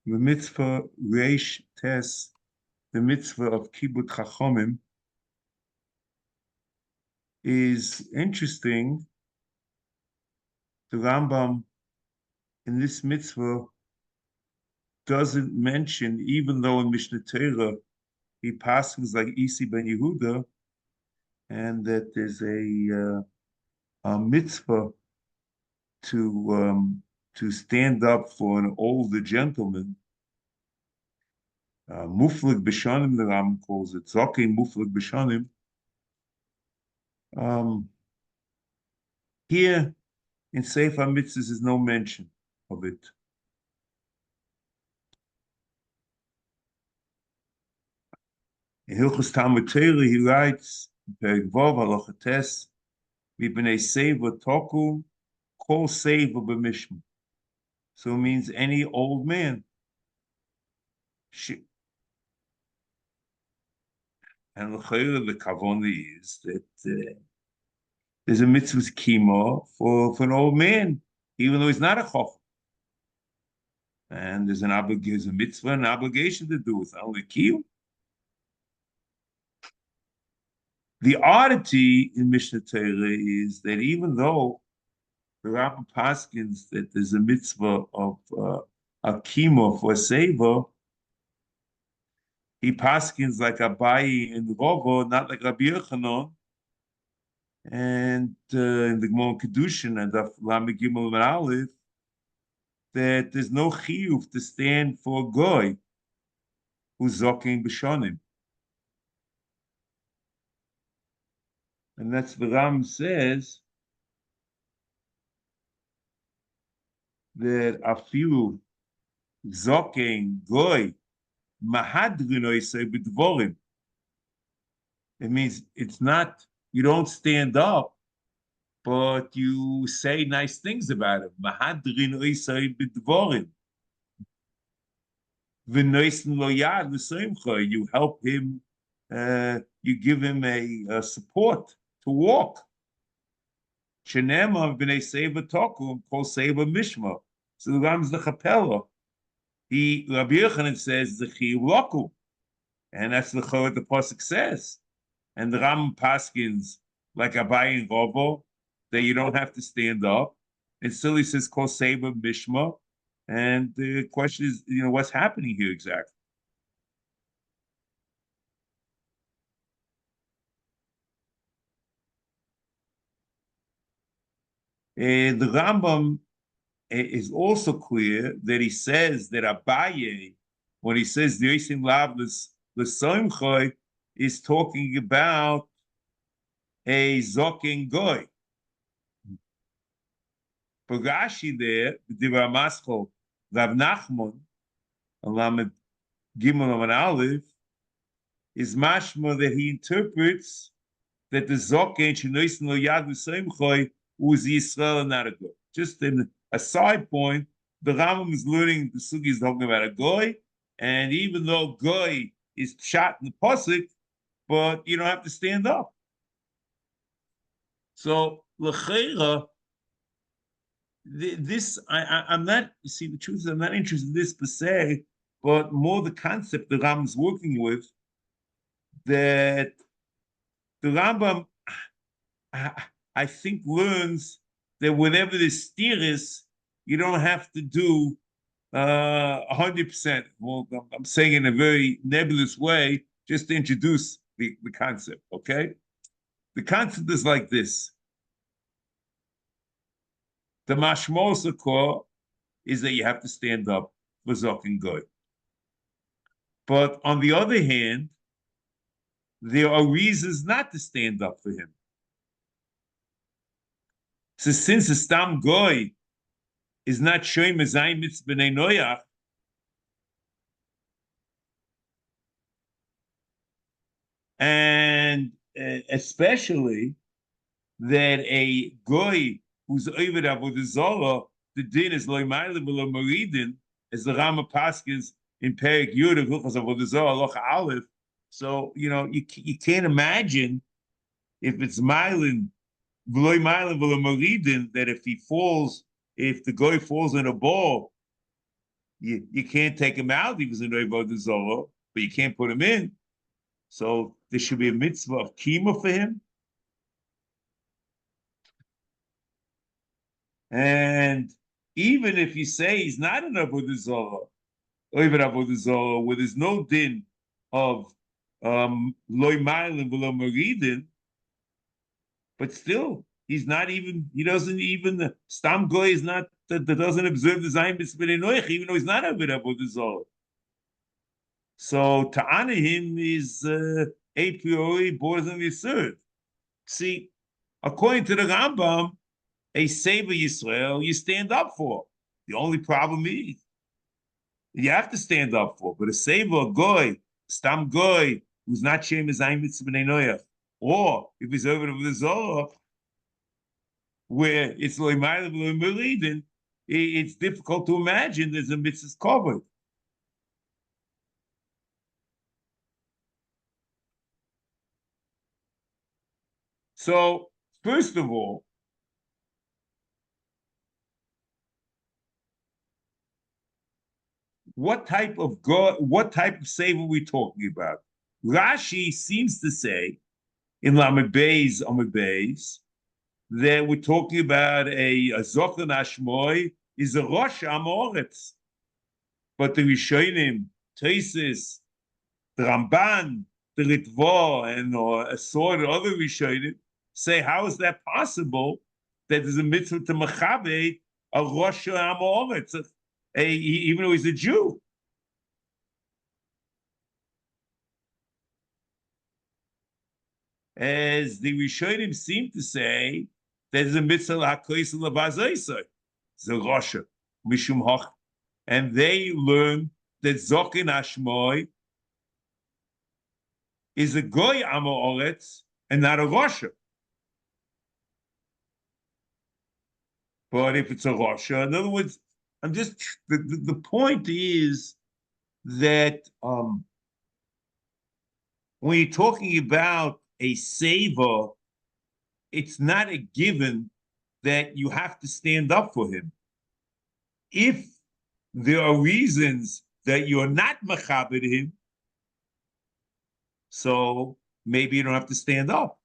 The mitzvah Reish Tes, the mitzvah of kibbut HaChachamim, is interesting. The Rambam in this mitzvah doesn't mention, even though in Mishnah Torah he passes like Isi ben Yehuda, and that there's a mitzvah to stand up for an older gentleman. Muflig b'shanim, the Rambam calls it. Zokin muflig b'shanim. Here in Sefer HaMitzvos is no mention of it. In Hilchos Talmud Torah, he writes, Perek Vav Halacha Tes, Mipnei Sefer Toku, Kol Sefer b'Mishma. So it means any old man. And the kavoni is that there's a mitzvah's kima for an old man, even though he's not a chacham. And there's a mitzvah, an obligation to do with only kiyum. The oddity in Mishnah Torah is that even though the Rambam paskins that there's a mitzvah of a kima for a seva, he paskins like Abayi in the Rova, not like Rabbi Yochanan. And in the Gemara Kedushin and the Lamed Gimel and Aleph, that there's no chiyuv to stand for a goy who's zoking b'shonim. And that's the Ram says that afilu zoking goy mahadrin oisei b'dvorim. It means it's not, you don't stand up, but you say nice things about him. Mahadrin oisei b'dvorim. V'noisen lo yad l'soimcha. You help him, you give him a support to walk. Shenema b'nei seva tokum kol seva mishma. So the Ram's the chapella. Rabbi Yochanan says the chiyuv loku, and that's the chor the pasuk says. And the Ram paskins like Abayi and Robo that you don't have to stand up. And still he says kol seva mishma. And the question is, what's happening here exactly? The Rambam is also clear that he says that Abaye, when he says the Yosim Lav l'Soimchoy, is talking about a Zokin Goy. Pagashi there, the Ramaschol, Rav Nachman, Alamed Gimel and Aleph, is mashma that he interprets that the Zokin Shenoisin Lo Yad l'Soimchoy was Yisrael and not a Goy. Just in a side point, the Rambam is learning the sugi is talking about a goy, and even though goy is shot in the pasuk, but you don't have to stand up. So l'cheira, this I'm not. You see, the truth is I'm not interested in this per se, but more the concept the Rambam is working with. That the Rambam, I think, learns that whenever there's steers, you don't have to do 100%. Well, I'm saying in a very nebulous way, just to introduce the concept, okay? The concept is like this. The mashmos akor is that you have to stand up for zokin goy. But on the other hand, there are reasons not to stand up for him. So since the stam goy is not showing mezayim mitzvah b'nei noyach, and especially that a goy who's over avodah zarah, the din is lo ma'alim v'lo maridin, as the Rama paskins in Perek Yud of Hilchos avodah zarah halacha aleph. So you can't imagine if it's ma'alim v'lo maridin that if the goy falls in a ball you can't take him out. He was in Avodah Zorah, but you can't put him in. So there should be a mitzvah of kima for him. And even if you say he's not an Avodah Zorah, or even Avodah Zorah, where there's no din of loy ma'alim v'lo meridin, but still, he doesn't even, Stam Goy is not, that doesn't observe the Zayin B'Sbirei Noach, even though he's not a Avodah Zorah. So to honor him is a priori borders on the absurd. See, according to the Rambam, a Sefer Yisrael you stand up for. The only problem is you have to stand up for. But a Sefer Goy, Stam Goy, who's not Shem Zayin B'Sbirei Noach, or if he's over the Zohar, where it's loy ma'alim v'lo meridin, it's difficult to imagine there's a mitzvah covered. So, first of all, what type of save are we talking about? Rashi seems to say in Lamed Beis, Amud Beis, that we're talking about a Zochen Ashmoy is a Rosh Amoretz. But the Rishonim, Taisis, the Ramban, the Ritva, and a sort of other Rishonim say, how is that possible that there's a mitzvah to Mechabe, a Rosh Amoretz, even though he's a Jew? As the Rishonim seem to say, there's a mitzvah HaKois L'Vazoisai, it's a Rosh, Mishum Hoch, and they learn that Zokin Ashmoy is a Goy Amoretz and not a Rosh. But if it's a Rosh, in other words, the point is that when you're talking about a saver, it's not a given that you have to stand up for him. If there are reasons that you're not mechabed him, so maybe you don't have to stand up.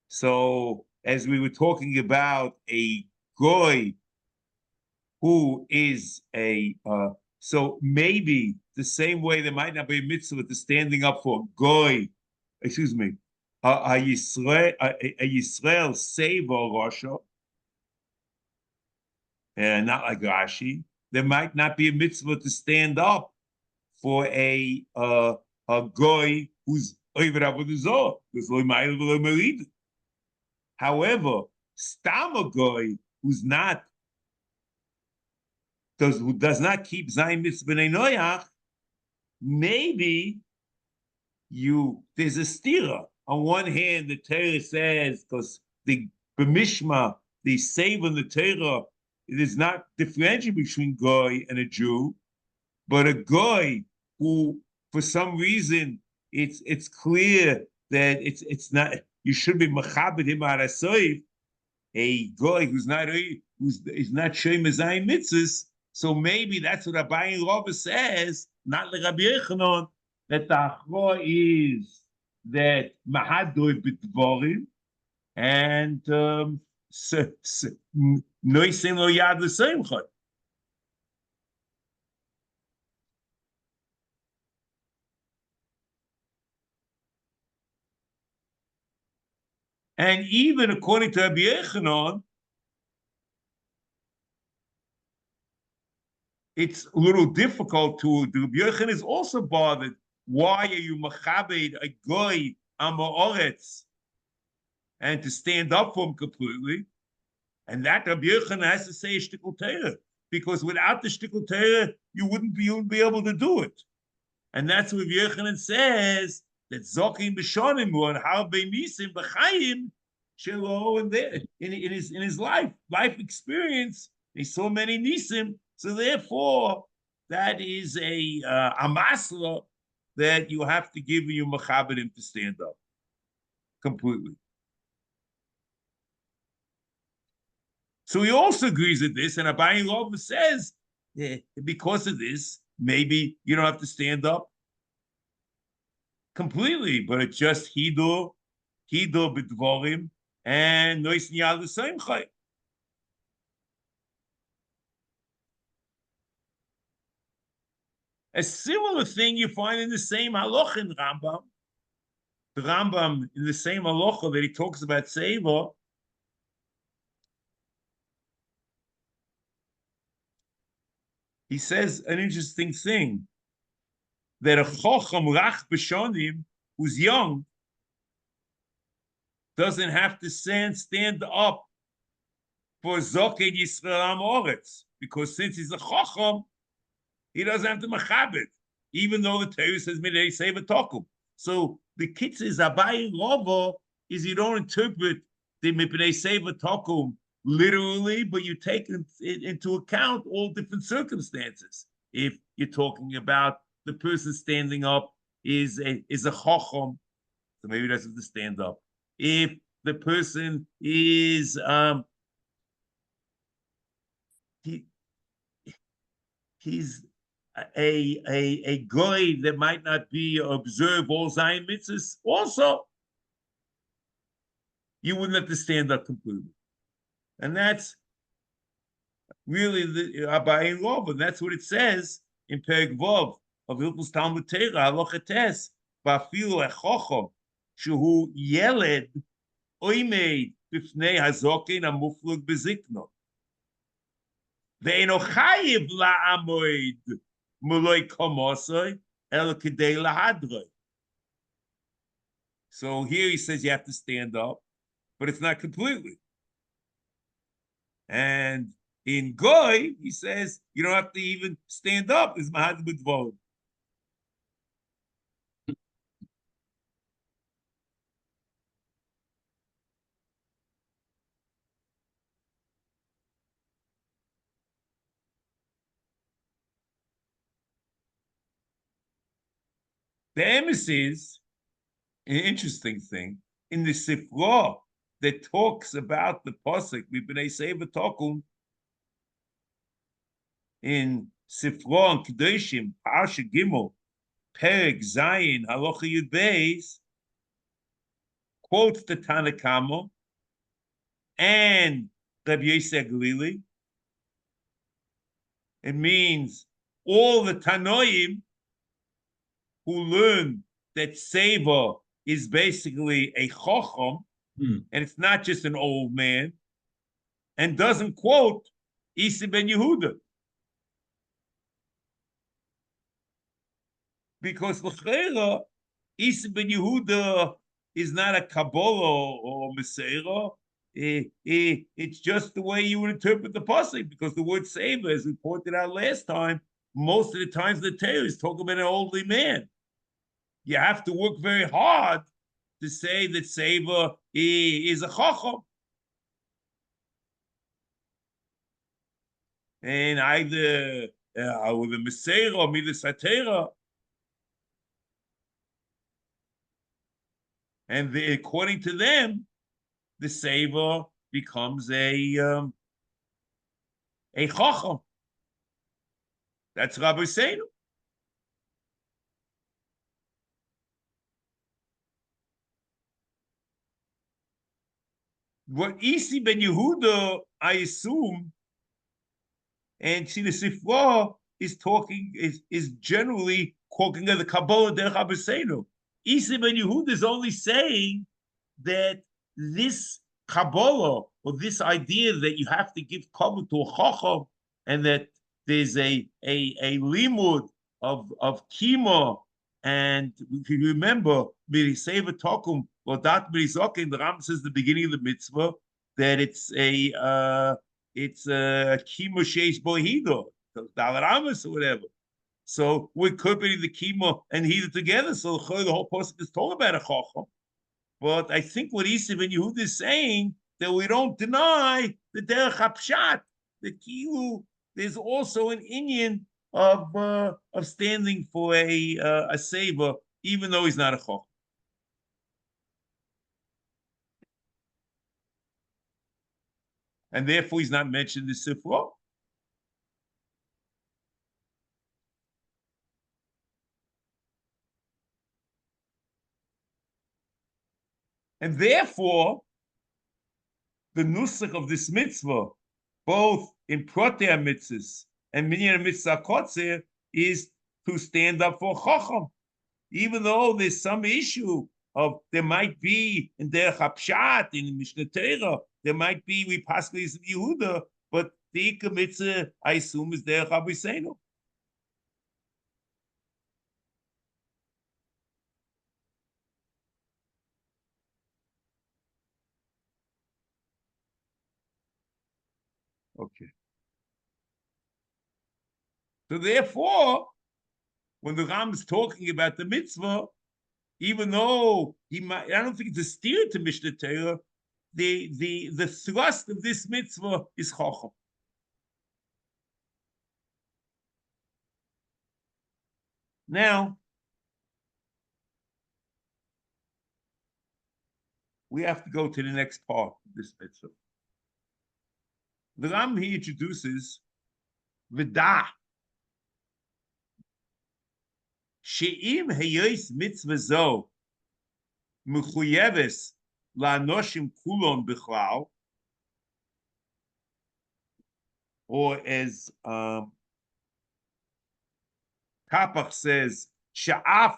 So as we were talking about a goy who is so maybe the same way there might not be a mitzvah to standing up for a goy, a Yisrael save or Rasha, and not like Rashi. There might not be a mitzvah to stand up for a goy who's over Avodah Zorah, because loy ma'alim v'lo meridin. However, stam a goy who's not who does not keep Zayin B'Sbirei Noach, maybe there's a stira. On one hand, the Torah says, because the B'mishma, the save in the Torah, it is not differentiating between goy and a Jew, but a goy who, for some reason, it's clear that it's not, you should be machabed him at a goy who's not showing Zayin Mitzvos. So maybe that's what Abayin Rava says, not like Rabbi Yochanan, that the achra is that mahadoi b'dvorim and noisem lo yad l'seimcha. And even according to Rabbi Yochanan, it's a little difficult to do. Rabbi Yochanan is also bothered. Why are you machabed a goy amoretz and to stand up for him completely? And that Rabbi Yochanan has to say a shtickle Torah, because without the shtickle Torah, you wouldn't be able to do it. And that's what Rabbi Yochanan says, that zokim b'shonim and how be'nisim b'chayim shelo and there in his life experience, he saw many nisim. So therefore, that is a masla that you have to give you machabed him to stand up completely. So he also agrees with this, and Abayin Rava says because of this, maybe you don't have to stand up completely, but it's just hidur b'dvorim and nois niyal l'seimchai. A similar thing you find in the same halacha in Rambam. The Rambam in the same halacha that he talks about Sefer, he says an interesting thing, that a chacham rach b'shonim who's young doesn't have to stand up for Zoked Yisrael Am Oretz, because since he's a chacham, he doesn't have to machabed, even though the Torah says midei seva tokum. So the kitzis abayin rova is you don't interpret the midei seva tokum literally, but you take into account all different circumstances. If you're talking about the person standing up is a chacham, so maybe he doesn't have to stand up. If the person is he's a goy that might not be observe all Zion mitzvahs, also you wouldn't have to stand up completely. And that's really the Abayin Rov, and that's what it says in Perek Vav of Hilchos Talmud Torah, Halacha Tes, Ba'afilu echochom shehu yeled oimed b'fnei hazokin hamuflug bezikno. Ve'eno chayiv la'amoid muloi komosoi el kedei lahadroi. So here he says you have to stand up, but it's not completely. And in Goy, he says you don't have to even stand up. It's mahad b'dvod. The emes is an interesting thing in the Sefer that talks about the pasuk mipnei seva tokum in Sefer and Kedoshim Parsha Gimel Perek Zayin Halacha Yud Beis quotes the Tanakama and Rabbi Yosef Galili. It means all the Tanoim who learn that Seva is basically a chacham, and it's not just an old man, and doesn't quote Isi ben Yehuda. Because l'chera, Isi ben Yehuda is not a Kabbalah or Meseira. It's just the way you would interpret the pasuk, because the word Seva, as we pointed out last time, most of the times the Torah is talking about an elderly man. You have to work very hard to say that Seva is a chacham. And either with a Meseira or Midas Satera. And according to them, the Seva becomes a chacham. That's Rabbi Seinu. What Isi ben Yehuda, I assume, and see the Sefer is talking, is generally talking of the Kabbalah derech Rabbi Seinu. Isi ben Yehuda is only saying that this Kabbalah, or this idea that you have to give kabbalah to a chacham, and that there's a limud of kima, and if you remember, Miriseva Tokum, or that Mirizokin, the Ram says the beginning of the mitzvah that it's a kima sheish bohido, dalaramas or whatever. So we're incorporating the kima and hida together. So the whole person is talking about a chacham. But I think what Isi ben Yehuda is saying, that we don't deny the derech hapshat, the kilu. There's also an inyan of standing for a seva, even though he's not a chacham. And therefore he's not mentioned in the Sefer. And therefore, the nusach of this mitzvah, both in Protei mitzvahs and Minyan mitzvah kotzer, is to stand up for chacham. Even though there's some issue of there might be in Derech HaPshat, in Mishnah Torah, there might be, we possibly is Yehuda, but the mitzvah, I assume, is Derech HaBisenu. Okay. So therefore, when the Ram is talking about the mitzvah, even though he might, I don't think it's a steer to Mishnah Torah, the thrust of this mitzvah is chacham. Now, we have to go to the next part of this mitzvah. The Ram he introduces V'da. She'im heyos mitzvah zo mechuyeves la'anoshim kulon bichlal, or as Kapach says, Sha'af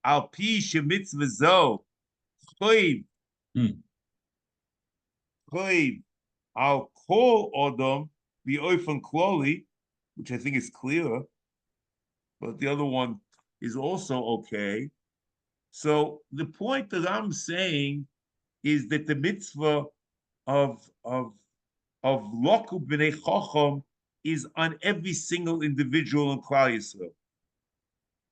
al pi shemitzvah zo choiv al kol odom v'oifan kloli, which I think is clearer, but the other one is also okay. So the point that I'm saying is that the mitzvah of Loku b'nei Chacham is on every single individual in Klal Yisrael.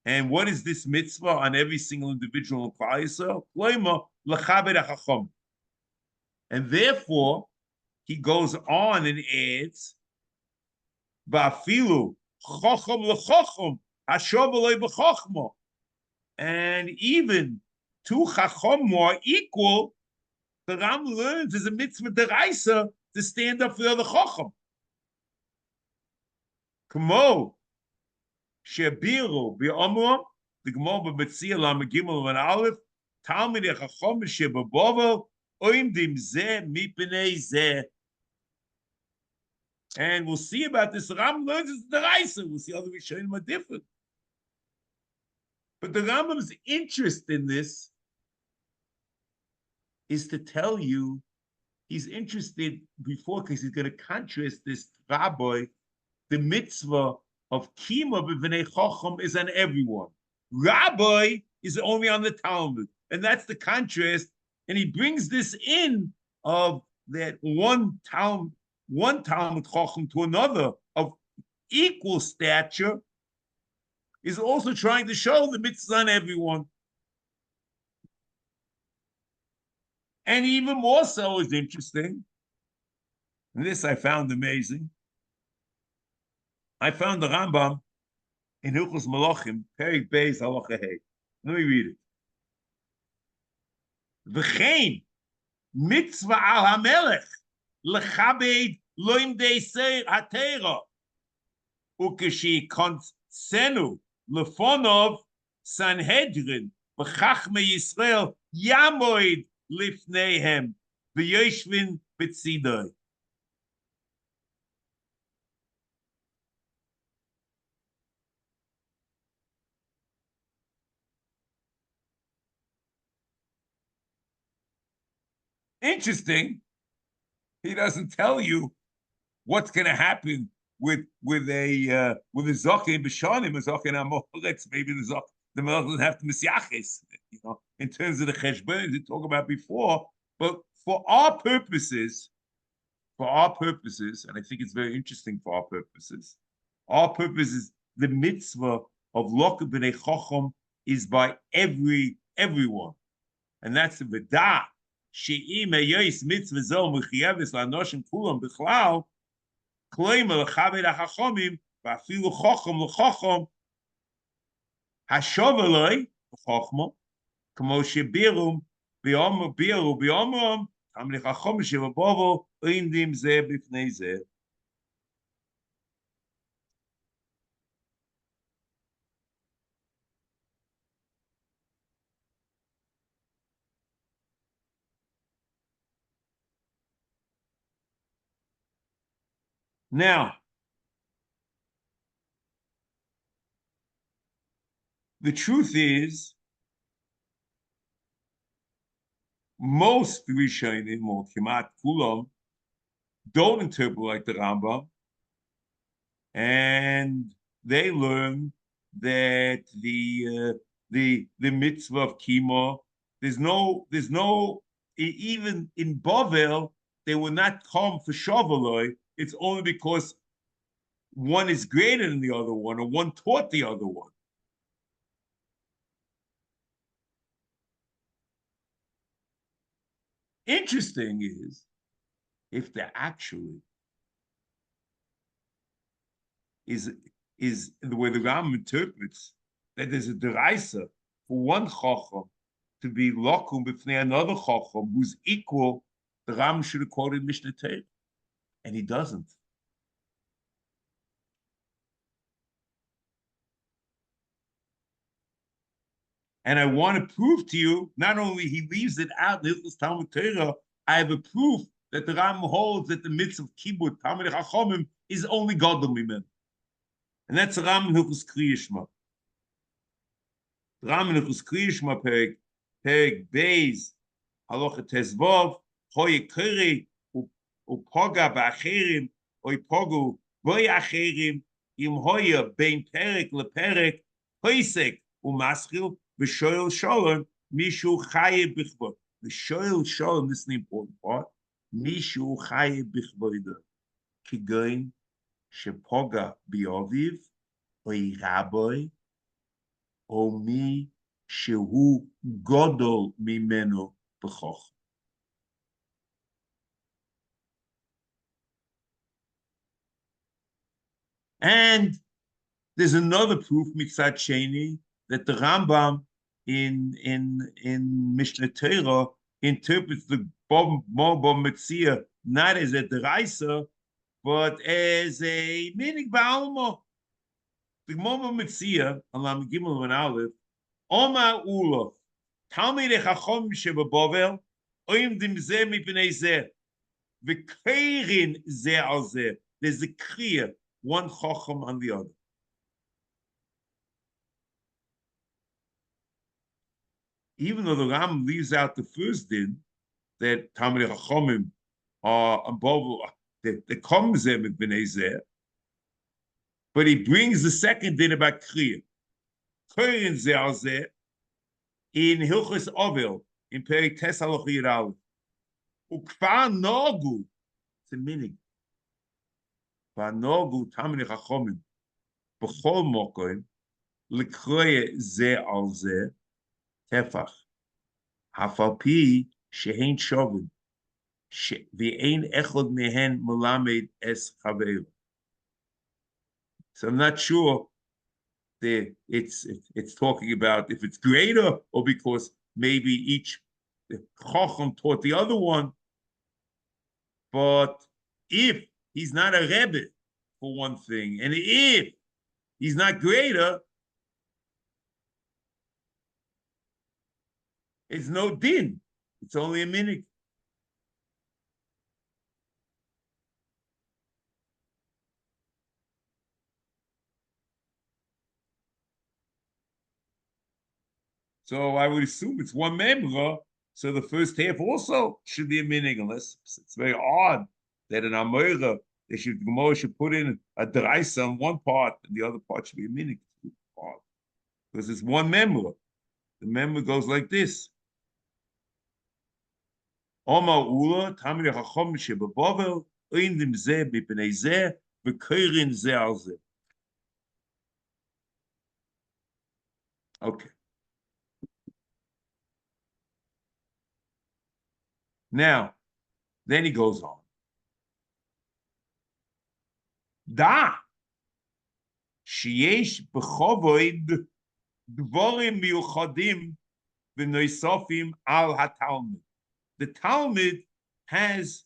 And what is this mitzvah on every single individual in Klal Yisrael? Loima l'chabed hachacham. And therefore, he goes on and adds, Ba'afilu chacham l'chacham hashov alei b'chachma. And even two chacham are equal, the Ram learns as a mitzvah deraisa to stand up for the other chacham. Kamo shebiru bi'amram, the Gemara b'Metzia Lam Gimel and Aleph, Talmid Chacham shebabovo oimdim zeh mipnei zeh. And we'll see about this. Ram learns it's the Raisa. We'll see how the Rishonim are different. But the Rambam's interest in this is to tell you he's interested before because he's going to contrast this rabbi, the mitzvah of Kima b'vnei Chacham is on everyone. Rabbi is only on the Talmud. And that's the contrast. And he brings this in of that one Talmud Chacham to another of equal stature is also trying to show the mitzvah on everyone. And even more so is interesting, and this I found amazing. I found the Rambam in Hilchos Malachim, Perek Beis Halacha Hey. Let me read it. V'chein mitzvah al hamelech lechabed loim deisei hatera ukeshi konsenu lefonov Sanhedrin v'chachmei Yisrael yamoid lifneihem v'yoshvin b'tzidoi. Interesting. He doesn't tell you what's going to happen with a zokin b'shanim, a zokin amoretz. Maybe the melech doesn't have to misyaches, in terms of the cheshbon we talked about before. But for our purposes, and I think it's very interesting for our purposes the mitzvah of Loka b'nei Chacham is by everyone, and that's the v'da. She'im heyos mitzvah zo mechiyeves la'anoshim kulam b'chlal kloimer l'chaved hachachamim v'afilu chacham l'chacham hashov eloi b'chachma kamo shebirum biru biomram tam l'chacham shevabovo oindim zeh b'fnei zeh. Now, the truth is, most Rishonim, or Kimat Kulam, don't interpret like the Rambam, and they learn that the mitzvah of kima, even in Bavel, they will not come for Shavuot. It's only because one is greater than the other one, or one taught the other one. Interesting is if there actually is the way the Ram interprets that there's a deraisa for one chacham to be lokum b'fnei another chacham who's equal. The Ram should have quoted Mishnah Torah, and he doesn't. And I want to prove to you, not only he leaves it out in Hilchos Talmud Torah, I have a proof that the Ram holds that the mitzvah of kibud Talmud Chachamim is only gadol mimen, and that's the Ram in Hilchos Kriya Shema. The Ram in Hilchos Kriya Shema Perek Beis Halacha Tezvav Hoye Keri Upoga Ba'acherim Oy Pogu Boy Acherim Im Hoye Bein Perek LePerek Hoisek Umaschil V'Shoyel Shalom Mishu Chaye Bichvod. The Shoyel Shalom, this is the important part. Mishu Chaye Bichvoda Kigoin Shepoga Bioviv Oy Raboy Omi Shehu Godol Mimeno B'choch. And there's another proof, Mitzad Sheni, that the Rambam in Mishnah Torah interprets the Bom Metzia not as a deraisa, but as a minig ba'alma. The Bom Metzia, Alam Gimel and Aleph, Oma Ula, Talmid Chacham Shebabovel, Oim Dimzeh Mipnei Zeh, V'Keirin Zeh Al Zeh. There's a clear one chacham on the other. Even though the Ram leaves out the first din, that Talmidei Chachamim are above, the comes them with Bnei Zeh, but he brings the second din about Kriya. Koyin Zeh Al Zeh in Hilchos Ovel, in Perek Tes Halacha Yud Aleph. Ukvar Nogu, it's a meaning. Vanogu Talmidei Chachamim b'chol mokoim l'kroye zeh al zeh tefach hafal pi shehein shovim v'ein echod mehen melamed es chaveru. So I'm not sure that it's talking about if it's greater or because maybe each chacham taught the other one. But if he's not a rebbe for one thing, and if he's not greater, it's no din. It's only a minute. So I would assume it's one memra. So the first half also should be a minute, unless it's very odd that in Amora the Gemara should put in a deraisa on one part and the other part should be a minute. Because it's one memra. The memra goes like this. Oma Ula, Talmidei Chacham shebabovel, oindim zeh b'pnei zeh, v'koirin zeh al zeh. Okay. Now, then he goes on. Da, sheyesh b'chovoid dvorim miuchadim v'noisofim al haTalmud. The Talmud has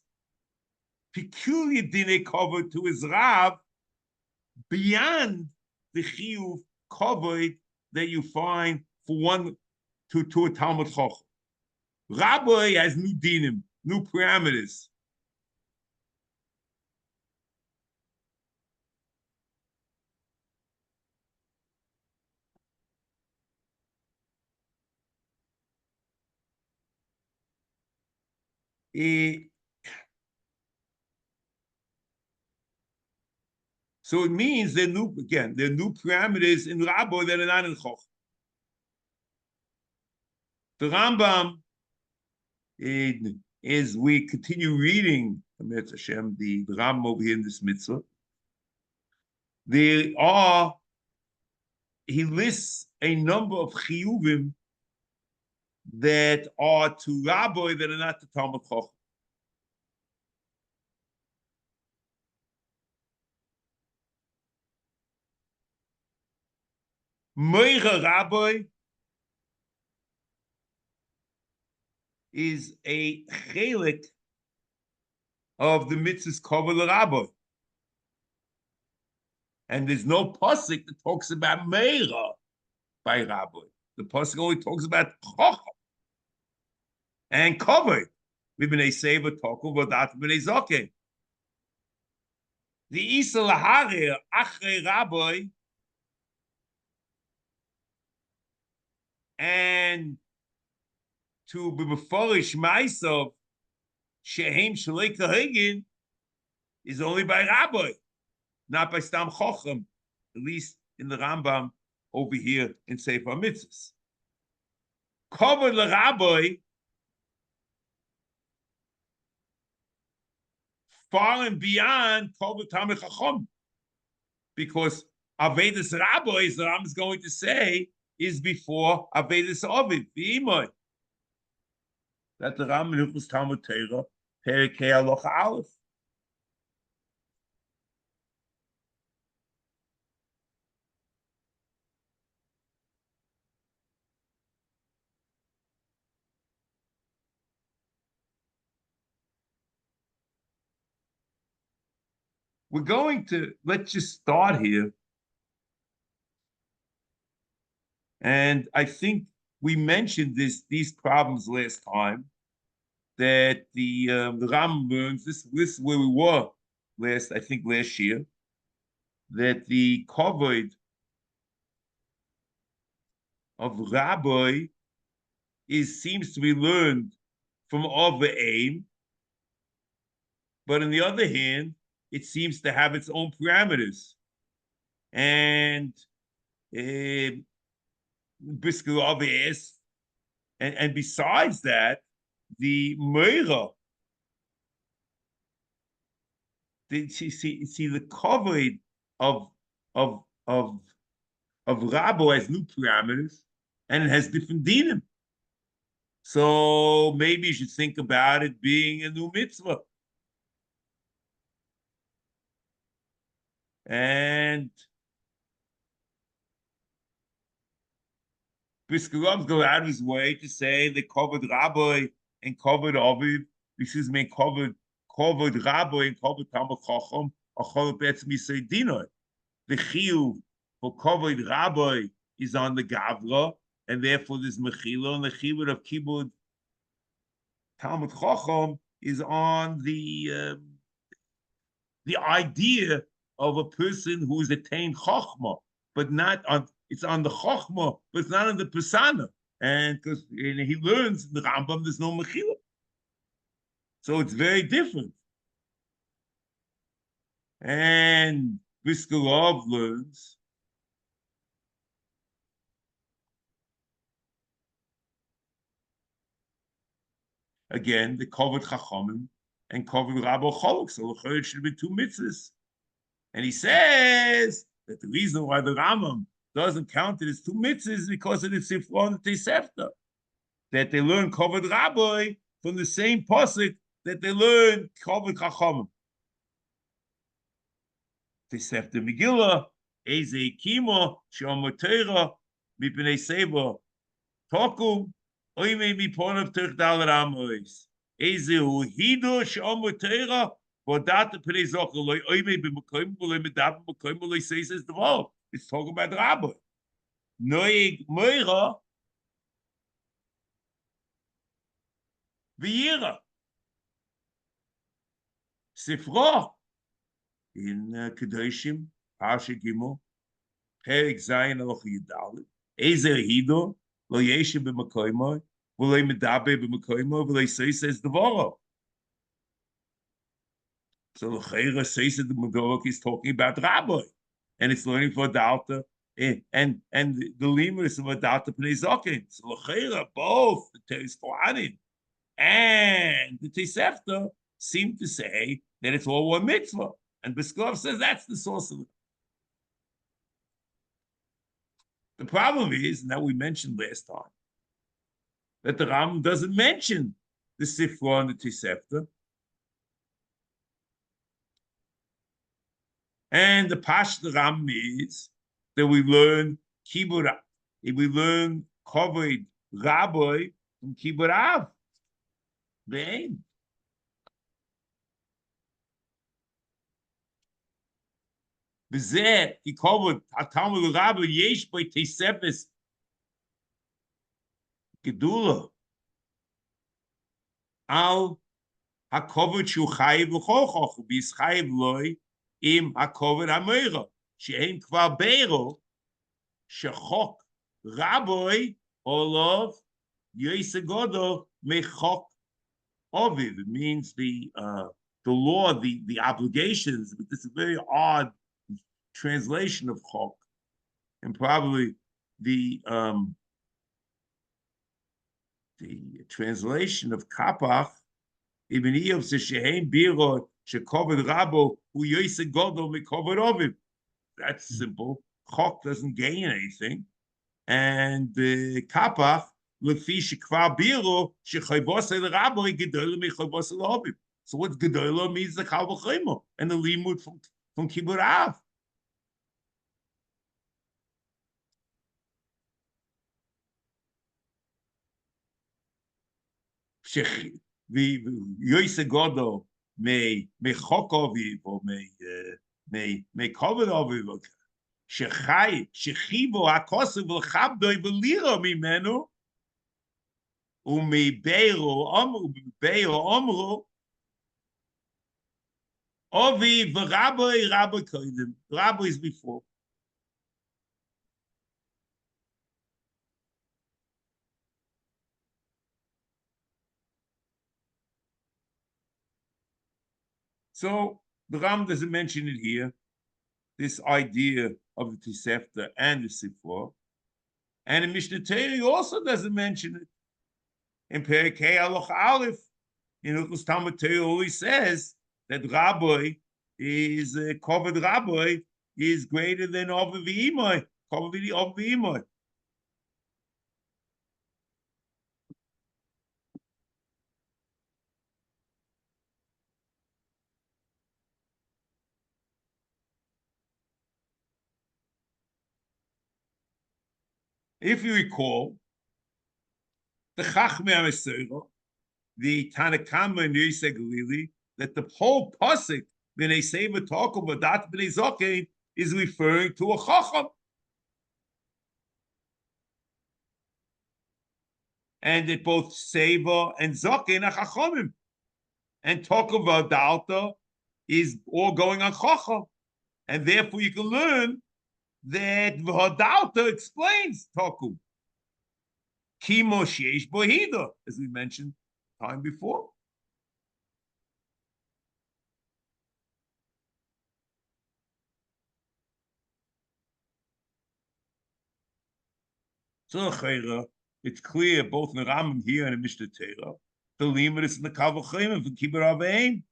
peculiar dinei kavod to his Rav beyond the chiyuv kavod that you find for one to a Talmud Chacham. Rabbi has new dinim, new parameters. So it means there are new parameters in Rabbi that are not in Choch. The Rambam, as we continue reading Hashem, the Rambam over here in this mitzvah, he lists a number of chiyuvim that are to Rabbi that are not to Talmud Chacham. Meira Rabbi is a chelik of the mitzvahs kavod Rabbi. And there's no pasuk that talks about Meira by Rabbi. The pasuk only talks about Chacham and kavod. B'nei Sefer Toku v'dat b'nei Zoken. The Isa Laharir Achrei Rabbi and to be beforish Ma'asav Shehem Shalei Kahegin is only by Rabbi, not by Stam Chacham, at least in the Rambam over here in Sefer Mitzvas. Kavod LaRabbi, far and beyond Kavod Tamei Chacham, because Avedis Rabbi, the Rambam is going to say, is before Avedis Ovid, the Imoy. That the Rambam Hilchos Talmud Torah, Perikei Halacha Aleph. Let's just start here. And I think we mentioned these problems last time, that the Rambam learns, this is where we were last year, that the kavod of Rabbi seems to be learned from Ava Aim, but on the other hand, it seems to have its own parameters. And and besides that, the Meira, see the kavod of Rabbi has new parameters, and it has different dinim. So maybe you should think about it being a new mitzvah. And Biskarov go out of his way to say the kavod Rabbi and kavod Aviv, kavod Rabbi and kavod Talmud Chacham, achol betzmi seidinoi. The chiyuv for kavod Rabbi is on the Gavra, and therefore there's mechila, and the chiyuv of kibud Talmud Chacham is on the idea of a person who has attained Chachma, but not on, it's on the Chachma, but it's not on the Persana. And because he learns in the Rambam, there's no Mechila. So it's very different. And Biskarov learns again the kavod Chachamim and kavod Rabbi Cholok. So it should be two mitzvahs. And he says that the reason why the Rambam doesn't count it as two mitzvahs is because of the Sefer and the Sefer, that they learn kavod Rabbi from the same pasuk that they learn kavod Chachamim. The Sefer Megillah, Eze Kimo, Shom Torah, Mipnei Sefer, Toku, Oime Miponav Turchdal Ramois, Eze Hido Shom Torah. It's talking about the Rabbi. Noig Meira V'yira. Sifra in Kedoshim, Parsha Gimel, Perik Zayin Aloch Yidalit, Ezer Hido, Lo Yeshem B'Makoymoy, V'lo Medaber B'Makoymoy, V'lo Yisei says Devoro. So the Chayra says that the Megillah is talking about Rabbi, and it's learning for Dalta, and the limers of Dalta Pnei Zokin. So the Chayra, both the Teis Kohanim and the Tosefta seem to say that it's all one mitzvah, and Beskov says that's the source of it. The problem is, and that we mentioned last time, that the Rambam doesn't mention the Sefer and the Tosefta. And the Pash the Rambam is that we learn Kibud, we learn Kavod Rabbi from Kibud Av. Then B'zeh ki Kavod Hatalmud Rabbi yesh by Tosefes Gedula al hakavod shu chayiv v'chochoch b'ischayiv loy im hakavod hameira she'en kvar beiro shechok Rabbi olav yosegodo mechok oviv. It means the law, the obligations, but this is a very odd translation of chok, and probably the translation of kapach. Ibn Eov says shehein biro shekoved rabo hu yoseh godol mekoved oviv. That's simple. Chok doesn't gain anything, and the kapach lefi shekvar biro shechayvos el rabo gedol mechayvos el oviv. So what gedol means the kal v'chaymo and the limud from Kibud Av. The Yoseh Godo may chok oviv or may cover oviv. Shechai shechivo hakosev l'chabdoi v'liro mimenu u'mibeiro omru oviv v'rabbi kodim. Rabbi is before. So the Ram doesn't mention it here, this idea of the Tosefta and the Sefer. And the Mishnah Torah also doesn't mention it. In Perikei Aloch Aleph, in Hilchos Talmud Torah always says that Rabbi is, Kovod Rabbi is greater than Oviv V'imai, Kovod V'imai. If you recall, the HaMitzvos, the Tanakama and Yosef Galili, that the whole pasuk when they say we talk about that b'nei zokein is referring to a chacham, and that both seva and zokein are chachamim, and talk about the altar is all going on chacham, and therefore you can learn that V'hadalta explains Takum. Kimo sheish bohida, as we mentioned time before. So it's clear both in the Rambam here and in Mishnah Torah, the limit is in the Kavachim and Kibud Avein.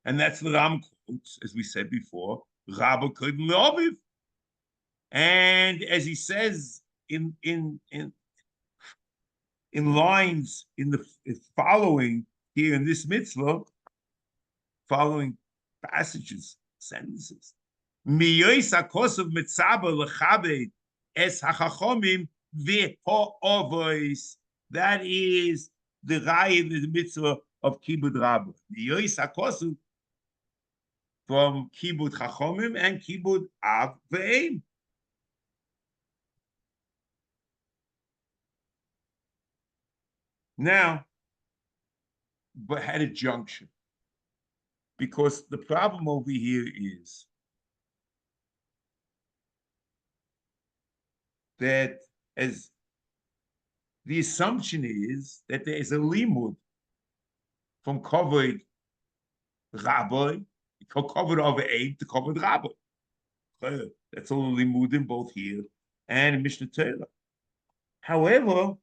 And that's the Ram quotes, as we said before, Rabba Kodim Le'aviv. And as he says in lines in the following here in this mitzvah, following passages, sentences. Miyois hakosov mitzaba lechabed es hachachomim v'ho'ovois. That is the raya in the mitzvah of Kibud Rabba. Miyois hakosov from Kibud Chachomim and Kibud Av Ve'im. Now, but at a junction, because the problem over here is that as the assumption is that there is a limud from covered rabbi, covered over aim to covered rabbi. That's all limudim both here and in Mishnah Torah. However,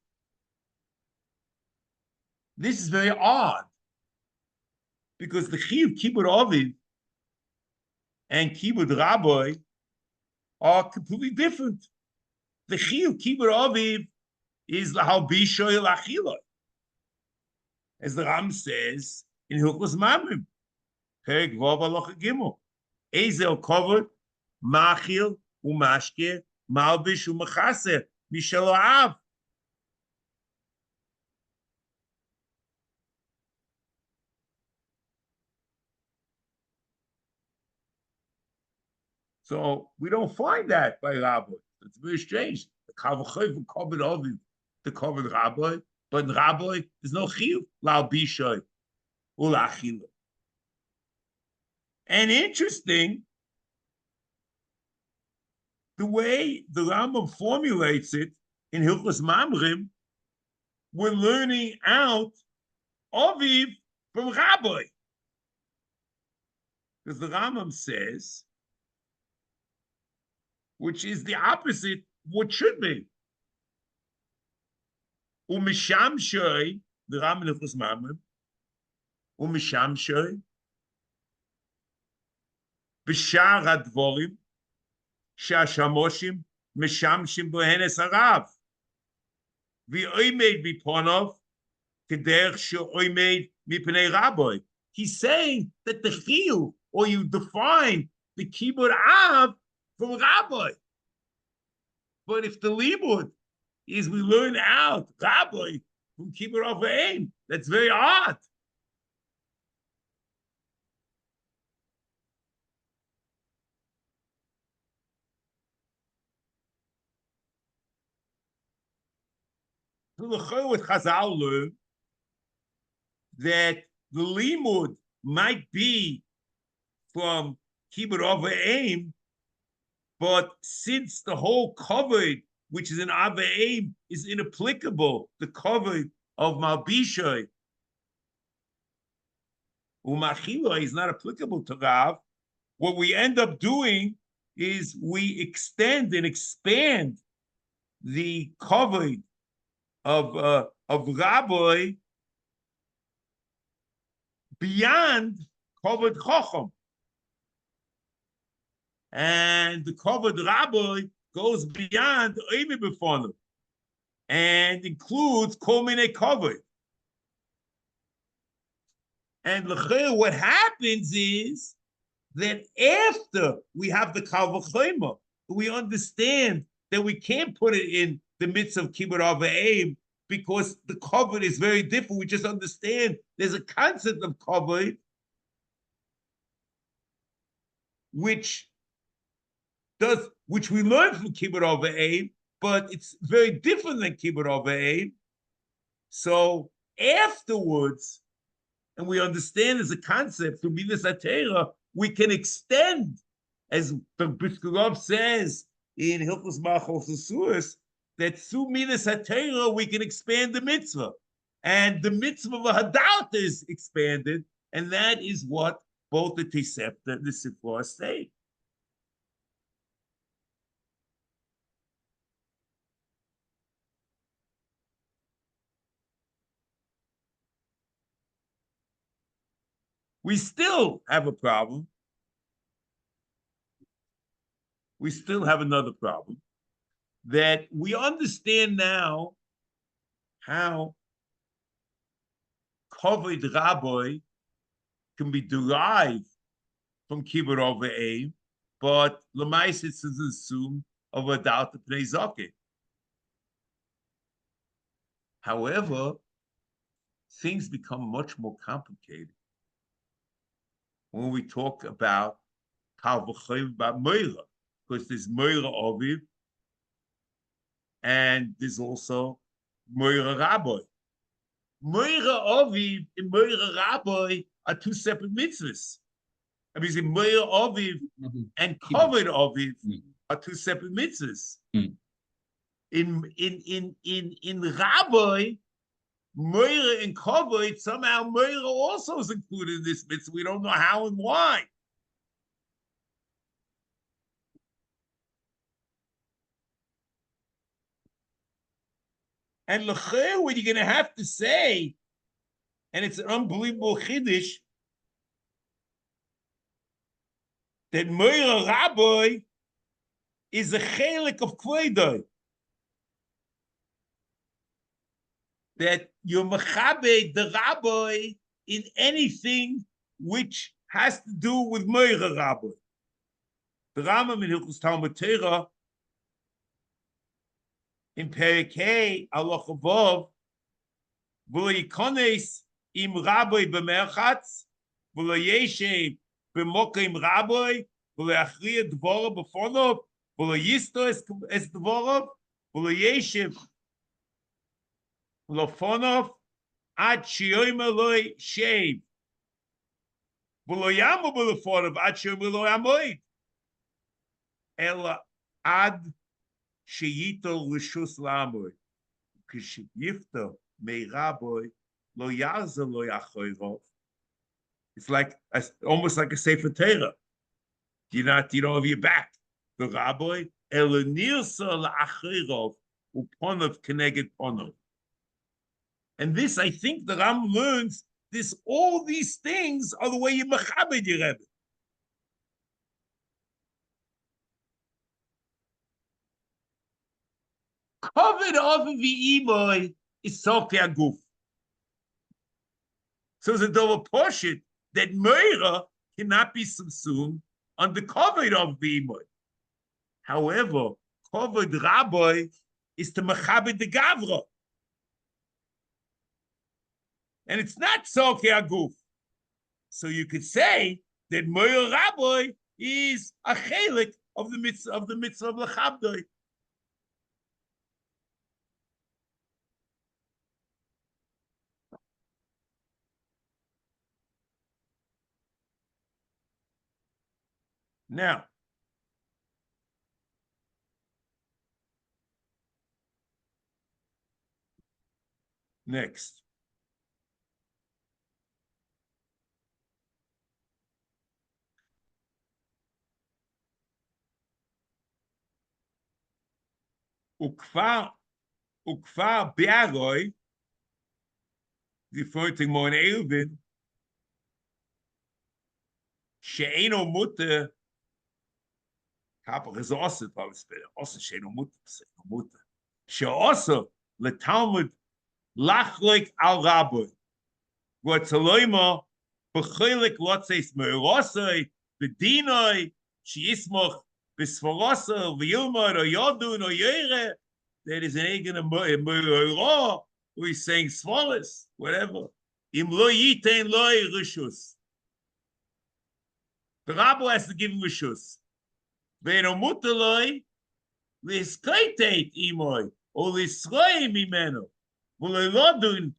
this is very odd because the chiyuv kibud aviv and kibud rabbi are completely different. The chiyuv kibud aviv is lahalbishoy lachiloi, as the Ram says in Hilchos Mamrim, Perek Vav Halacha Gimel, Ezel covered machil umashke malbish umachase mishelo av. So we don't find that by Rabbi. It's very strange. The Kavachayv covered Aviv, the covered Rabbi, but in Rabbi there's no chiyuv lal bishoy ulachila. And interesting, the way the Rambam formulates it in Hilchos Mamrim, we're learning out Aviv from Rabbi, because the Rambam says, which is the opposite what should be. Umisham shoy, the Rambam in Hilchos Mamrim, umisham shoy, b'shar hadvorim, shashamoshim mishamshim bohenes harav, v'oimed biponov kederch she'oimed mipnei rabbi. He's saying that the chiyuv, or you define the kibud av from rabbi. But if the limud is we learn out rabbi from kibud av aim, that's very odd. So the Chayot Chazal learn that the limud might be from kibud av aim, but since the whole covered, which is an av aim, is inapplicable, the covered of malbishoy umachila is not applicable to Rav, what we end up doing is we extend and expand the covered of rabbi beyond covered chacham, and the covered rabbi goes beyond oimi b'fonu and includes kol minei covered. And what happens is that after we have the kal v'chomer, we understand that we can't put it in the mitzvah of kibud av aim because the covered is very different. We just understand there's a concept of covered which we learn from kibud av aim, but it's very different than kibud av aim. So afterwards, and we understand as a concept through midas hatera, we can extend, as the Biskarov says in Hilchos Machos Asuras, that through midas hatera we can expand the mitzvah, and the mitzvah of Hadarta is expanded, and that is what both the Tosefta and the Sefer say. We still have a problem. We still have another problem, that we understand now how covered rabbi can be derived from kibud av aim, but l'mais it's assumed of a doubt of pnei zakeh. However, things become much more complicated when we talk about kal v'chomer about meira, because there's meira aviv and there's also meira rabbi. Meira aviv and meira rabbi are two separate mitzvahs. I mean, meira aviv and covered aviv are two separate mitzvahs. In rabbi, Moira and Kavod, somehow Moira also is included in this mitzvah. We don't know how and why. And l'chayr, what you're going to have to say, and it's an unbelievable chiddush, that Moira Rabbi is a chelik of kvedai. That you're mechabe the rabbi in anything which has to do with Moira Rabbi. The Rambam in Hilchos Talmud Torah in Perek Hey Halacha Vav v'lo yikones im rabbi b'merchatz v'lo yeshev b'mokim rabbi v'lo yachriya dvora b'fonov v'lo yisto es dvorov v'lo yeshev l'fonov ad shiyomer loy shev v'lo yamu b'lefonov ad shiyomer loy amoid ela ad sheyito rishus la'amoid k'sheyifto mei rabbi lo yarza lo yachoyrov. It's like almost like a Sefer Torah. You don't have your back. The rabbi ela nirsa la'achoyrov uponov keneged ponov. And this, I think, the Ram learns this. All these things are the way you mechabed your Rebbe. Covered off of the imoy is Sofi Aguf. So it's a double portion that Meira cannot be subsumed on the covered of the imoy. However, covered Rabbi is to mechabed the Gavra. And it's not Sofi Aguf. So you could say that Meira Rabbi is a chelik of the mitzvah of Lechabdoi. Now, next. Ukvar Be'aroi, referring to Mon Elvin, She'eno Mutter, Kapach is also probably better. Also, She'eno Mutter. She'oso leTalmud lachlik al Rabbi. V'tzaloima b'chilik lotzeis me'orosoi b'dinoi she'ismoch b'sforosoi v'yilmod or yodun or yere. That is an egen of Me'orah, who is saying sforos, whatever. Im lo yitein loy rishus. The rabbi has to give him rishus. Ve'eno muter loy l'hiskaitet imoy or l'hisroi mimeno. V'lo lodun.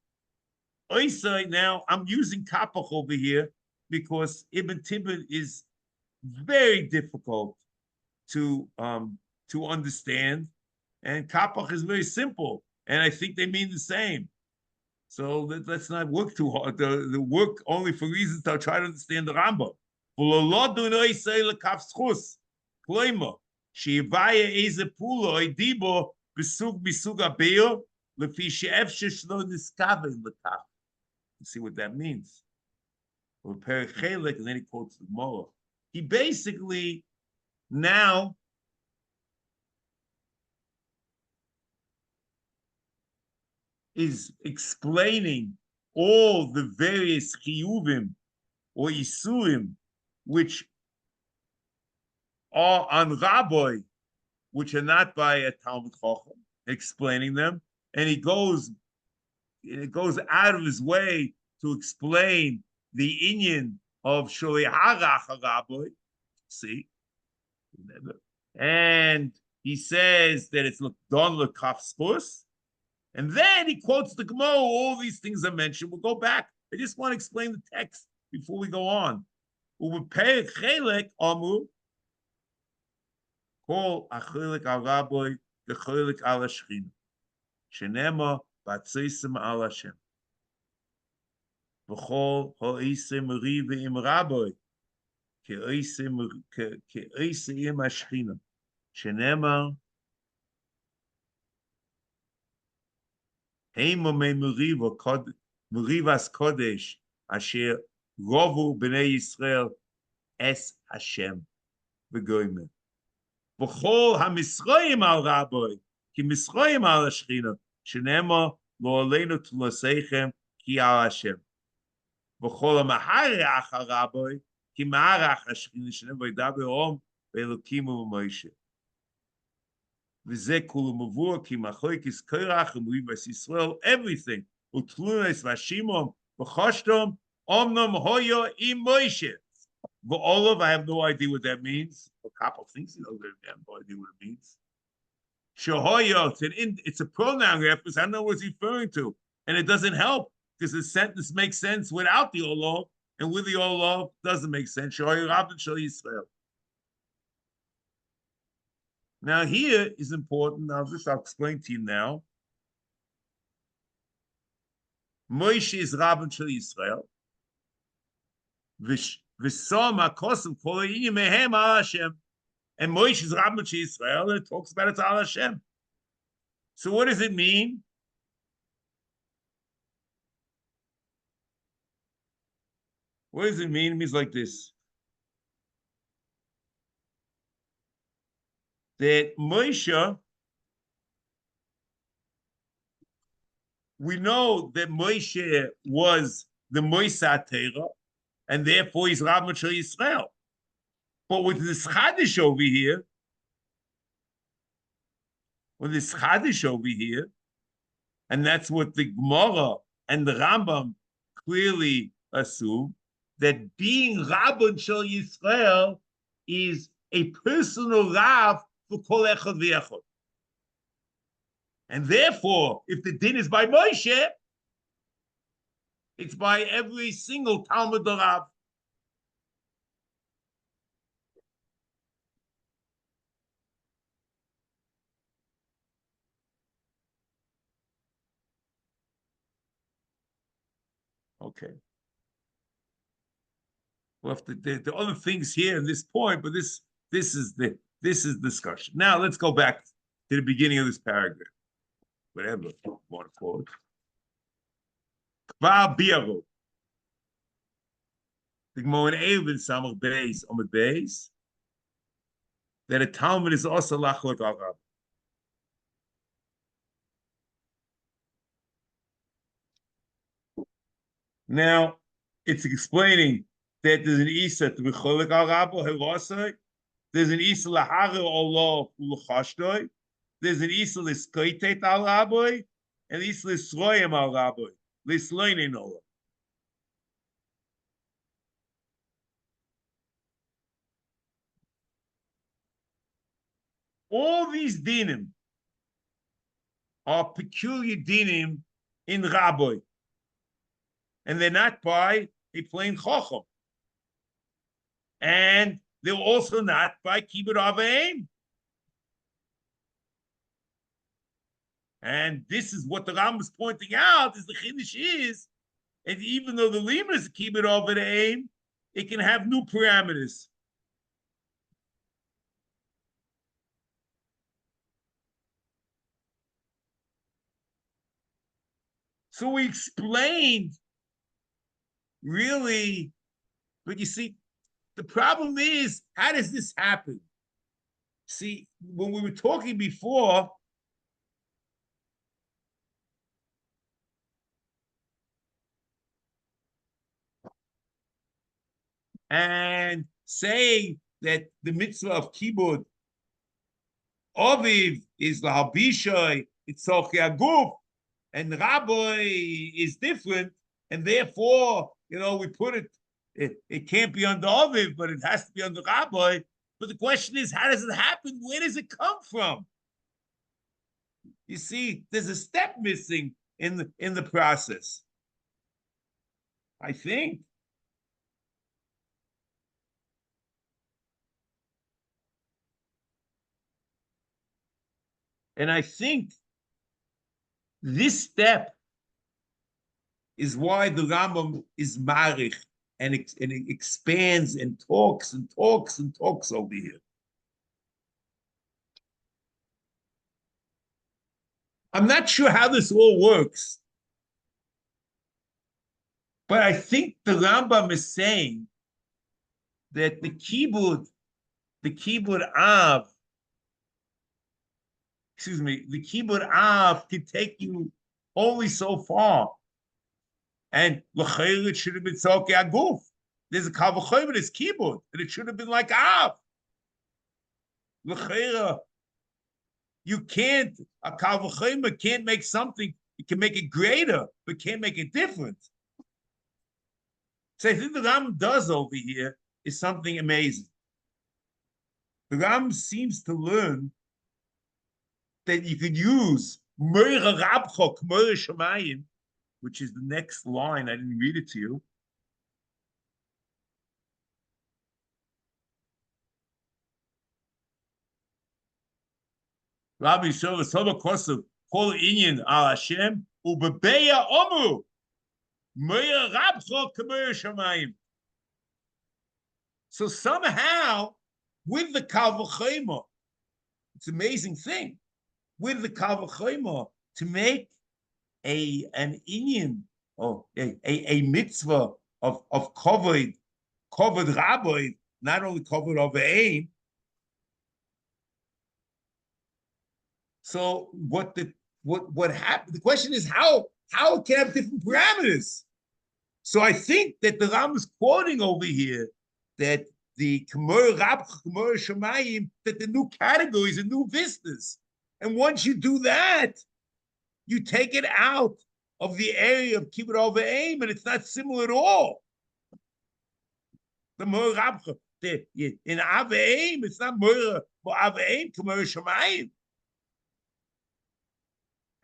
Now, I'm using Kapach over here because Ibn Tibbet is very difficult to understand, and Kapach is very simple, and I think they mean the same. So let's not work too hard. The work only for reasons to try to understand the Rambam. See what that means. And then he quotes the Gemara. He basically now is explaining all the various chiyuvim or isurim which are on Rabbi, which are not by a Talmud Chacham, explaining them, and it goes out of his way to explain the inyan of Sholei Harach Rabbi. See, and he says that it's done lekaf spus, and then he quotes the Gemara. All these things I mentioned. We'll go back. I just want to explain the text before we go on. U'b'perek chelek amu kol achelek al Rabbi v'chelek al Shechina shenema batzisim al Hashem. V'chol ha'iseh meriva im rabbi, ke'iseh im hashchina, shenemar, heima me merivas kodesh, asher rovu b'nei Yisrael es Hashem v'goyim. V'chol ha'misroim al rabbi, ki misroim al hashchina, shenemar lo aleinu t'loseichem ki al Hashem. V'chol ha'mahareach al rabbi, ki ma'arach hashchina, shenemar v'yidaber om v'elokim u'Moshe. V'zeh kulu mavur ki machoikis koirach u'mrivas Yisrael, everything. U'tlunes v'ashimom v'choshtom omnom hoyo im Moshe. V'olov, I have no idea what that means. A couple thinks he knows that. I have no idea what it means. Shehoyo, it's a pronoun reference. I don't know what it's referring to. And it doesn't help because the sentence makes sense without the olov, and with the olov doesn't make sense. Shehoyo Rabban Shel Yisrael. Now here is important. I'll explain to you now. Moshe is Rabban Shel Yisrael. V'som ha'kosim kol ha'inyan mehem al Hashem. And Moshe is Rabban Shel Yisrael, and it talks about it's al Hashem. So what does it mean? What does it mean? It means like this. That Moshe, we know that Moshe was the Moisat Torah, and therefore he's Rabban Shel Yisrael. But with this Chadish over here, and that's what the Gemara and the Rambam clearly assume, that being Rabban Shel Yisrael is a personal Rav for Kol Echad V'Echad. And therefore, if the din is by Moshe, it's by every single Talmud Rav. Okay. Well, if the other things here in this point, but this is discussion. Now let's go back to the beginning of this paragraph, whatever you want to call it. Kvar biaro. The Gemara in Eivin Samach Beis Amud Beis that a Talmud is also lachot al Rab. Now it's explaining that there's an Isa to be cholik al Rabbo Hirosai. There's an Isa lahare Allah ulachashtoi. There's an Isa liskoitet al Rabbo, and Isa lisroyim al Rabbo lisloinin Allah. All these dinim are peculiar dinim in Rabbi, and they're not by a plain chacham, and they're also not by kibbud aveim. And this is what the Rambam is pointing out: is the chiddush is, and even though the limit is kibbud aveim, it can have new parameters. So we explained really, but you see, the problem is, how does this happen? See, when we were talking before, and saying that the mitzvah of kibud Aviv is the habishai, it's aguf, and Rabbi is different, and therefore, we put it can't be under Aviv, but it has to be under Rabbi. But the question is, how does it happen? Where does it come from? You see, there's a step missing in the process, I think. And I think this step is why the Rambam is marich and it expands and talks and talks and talks over here. I'm not sure how this all works, but I think the Rambam is saying that the kibud av, the kibud av can take you only so far. And it should have been tzalkei aguf. There's a kavachayim, it's kibud, and it should have been like av. You can't, a kavachayim can't make something, it can make it greater, but can't make it different. So I think the Ram does over here is something amazing. The Ram seems to learn that you could use Meira Rabchok, Meira Shamayim, which is the next line. I didn't read it to you. Rabbi Shova Soba Kosu, Kol Inyan Al Hashem, Ubebeya Omu, Meira Rabchok, Meira Shamayim. So somehow, with the Kavachayma, it's an amazing thing, with the Kavachayma, to make an inyan or a mitzvah of covered rabbi, not only covered of aim. So what happened? The question is how it can have different parameters. So I think that the Ram is quoting over here that the Kamor Rab Kamor Shemayim, that the new categories and new vistas, and once you do that, you take it out of the area of kibbutz over aim, and it's not similar at all. The Mor Rabcha, in Ave aim, it's not Mor Ave aim, Kamor Shemayim.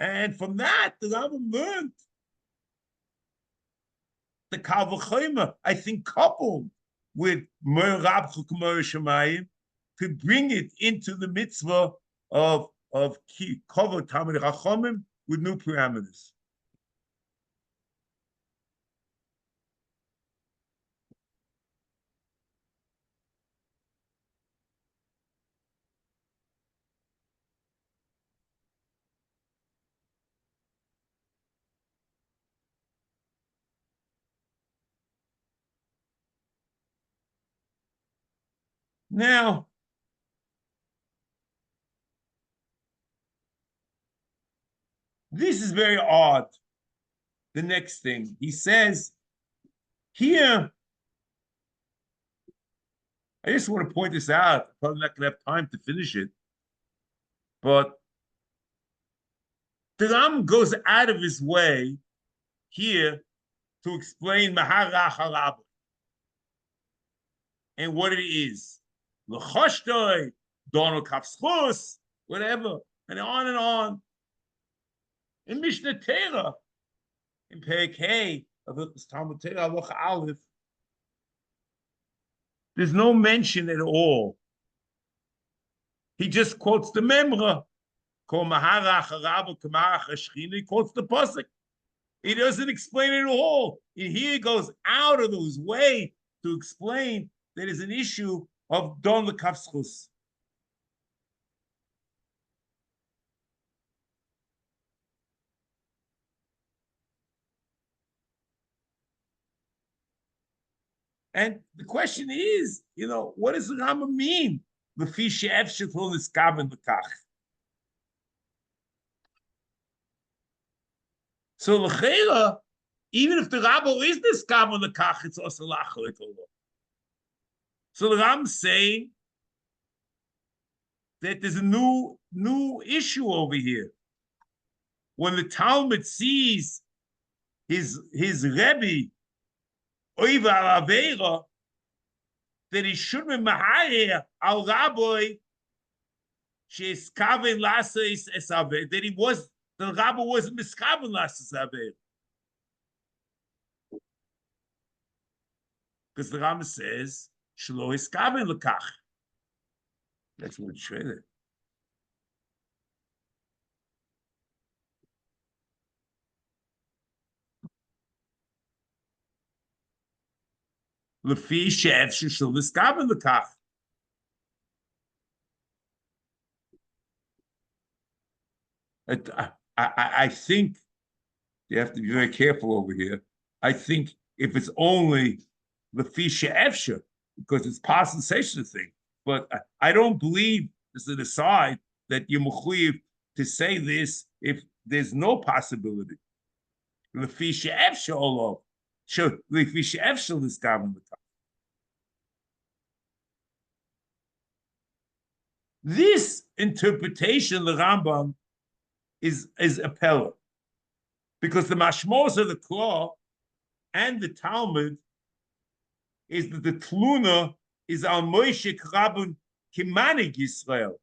And from that, the Rambam learned the Kal V'Chomer, I think, coupled with Mor Rabcha Kamor Shemayim, could bring it into the mitzvah of Kavod Talmidei Chachamim with new parameters. Now, this is very odd. The next thing he says here, I just want to point this out. I'm probably not going to have time to finish it, but the Ram goes out of his way here to explain Maharach Harab and what it is. L'choshtoi, Dono Kapschus, whatever, and on and on. In Mishnah Torah, in Perek Hey of the Talmud Torah, Halacha Aleph, there's no mention at all. He just quotes the Memra, Kol Maharach Harab Kamarach Hashchina. He quotes the pasuk. He doesn't explain it at all. And here he goes out of his way to explain that is an issue of Don Lekavschus. And the question is, what does the Rambam mean? L'fi she'ef sheful niskaben l'kach. So l'chera, even if the Rambam is niskaben l'kach, it's also lachol. So the Rambam's saying that there's a new issue over here. When the Talmud sees his Rebbe Oiva Avera, that he should be Mahayer al Rabbi Sheskaven Lasses Esaver, that the Rabbi wasn't Miskaven Lasses Aver. Because the Rambam says, Shlo Eskaven Lekach. That's what it's saying. Lefi she'efshir shel niskaben lekach. I think you have to be very careful over here. I think if it's only lefi she'efshir, because it's possible to say such a thing, but I don't believe, as an aside, that you're mechuyev to say this if there's no possibility. Lefi she'efshir olav, lefi she'efshir niskaben lekach. This interpretation, the Rambam, is a pella, because the mashmos of the Klal and the Talmud is that the tluna is al Moshe Rabun kimanig Yisrael,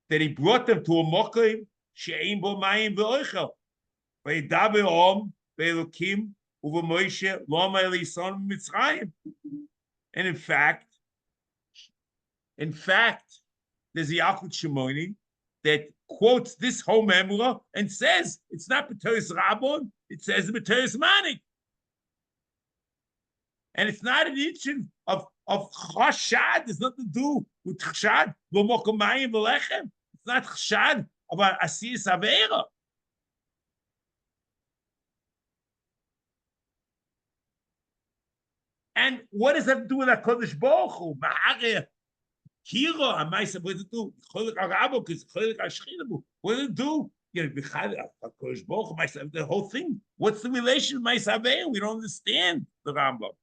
that he brought them to a mokim she'ein bo mayim ve'oichel ve'yidaber om ve'elokim uva Moshe loma elison Mitzrayim. And in fact, there's a Yalkut Shimoni that quotes this whole memra and says it's not B'teres Rabon, it says B'teres Manik. And it's not an issue of chashad. There's nothing to do with chashad. It's not chashad about asiyas aveira. And what does that do with HaKadosh Baruch Hu? Kira, I might say, what does it do? What does it do? The whole thing. What's the relation with Ma'aseh? We don't understand the Rambam.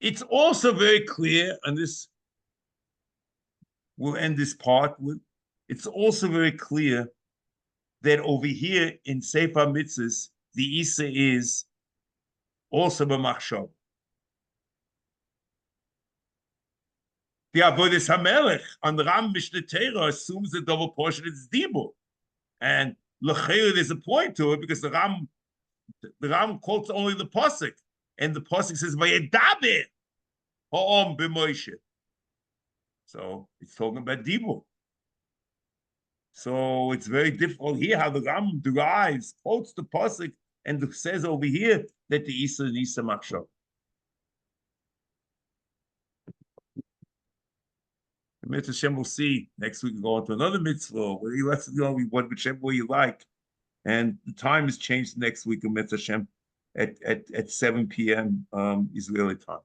It's also very clear, and this we'll end this part with. It's also very clear that over here in Sefer Mitzvos, the Aseh is also b'machshav. The Avodas HaMelech on the Ram Mishnah Torah assumes the double portion is dibur, and l'chayr there's a point to it because the Ram quotes only the pasuk, and the pasuk says vayedaber ha'om b'Moshe. So it's talking about dibur. So it's very difficult here how the Ram derives, quotes the pasuk, and says over here that the Aseh is Aseh machshav. The Mitzvah Hashem will see next week. We'll go on to another mitzvah where he lets you know what whichever you like, and the time is changed next week in Mitzvah Hashem at 7 p.m. Israeli time.